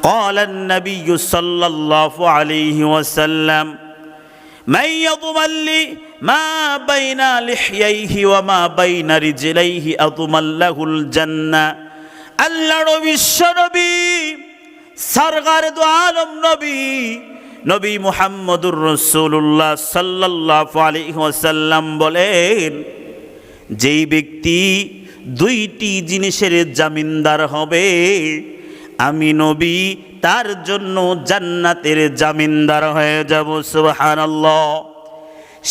قال النبي صلى الله عليه وسلم من يضمن لي ما بين لحييه وما بين رجليه أضمن له الجنة আল্লাহর বিশ্ব নবী সরকার দু আলম নবী মুহাম্মদুর রাসূলুল্লাহ সাল্লাল্লাহু আলাইহি ওয়াসাল্লাম বলেন, যেই ব্যক্তি দুইটি জিনিসের জামিনদার হবে আমি নবী তার জন্য জান্নাতের জামিনদার হয়ে যাব। সুবহানাল্লাহ।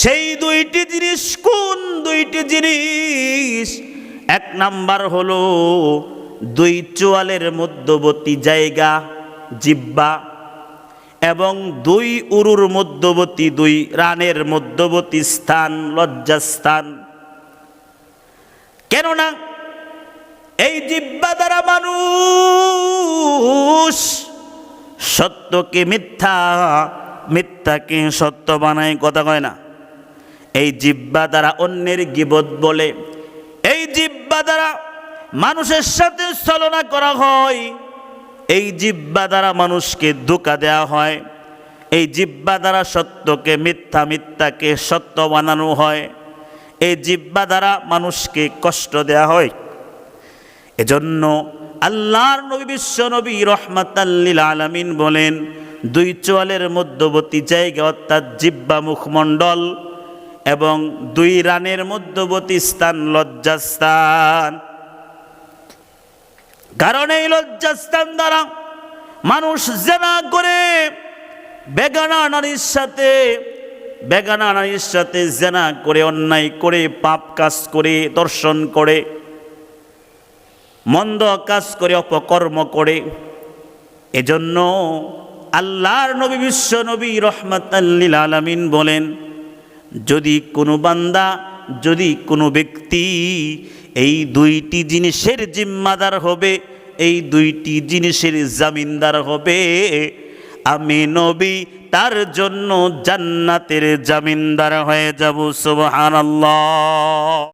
সেই দুইটি জিনিস কোন দুইটি জিনিস? এক নাম্বার হলো দুই চোয়ালের মধ্যবর্তী জায়গা জিহ্বা, এবং দুই উরুর মধ্যবর্তী দুই রানের মধ্যবর্তী স্থান লজ্জাস্থান। কেননা এই জিহ্বা দ্বারা মানুষ সত্যকে মিথ্যা, মিথ্যাকে সত্য বানায়, কথা কয় না। এই জিহ্বা দ্বারা অন্যের গীবত বলে, এই জিহ্বা দ্বারা মানুষের সাথে ছলনা করা হয়, এই জিহ্বা দ্বারা মানুষকে ধোঁকা দেওয়া হয়, এই জিহ্বা দ্বারা সত্যকে মিথ্যা, মিথ্যাকে সত্য বানানো হয়, এই জিহ্বা দ্বারা মানুষকে কষ্ট দেওয়া হয়। এজন্য আল্লাহর নবী বিশ্ব নবী রহমাতাল লিল আলামিন বলেন, দুই চোয়ালের মধ্যবর্তী জায়গা অর্থাৎ জিহ্বা মুখমণ্ডল এবং দুই রানের মধ্যবর্তী স্থান লজ্জাস্থান। কারণ এই লজ্জাস্থান দ্বারা মানুষ জিনা করে, বেগানা নারীর সাথে জিনা করে, অন্যায় করে, পাপ কাজ করে, দর্শন করে, মন্দ কাজ করে, অপকর্ম করে। এজন্য আল্লাহর নবী বিশ্ব নবী রহমাতাল লিল আলামিন বলেন, যদি কোনো বান্দা, যদি কোনো ব্যক্তি এই দুইটি জিনিসের জিম্মাদার হবে, এই দুইটি জিনিসের জামিনদার হবে, আমি নবী তার জন্য জান্নাতের জামিনদার হয়ে যাব। সুবহানাল্লাহ।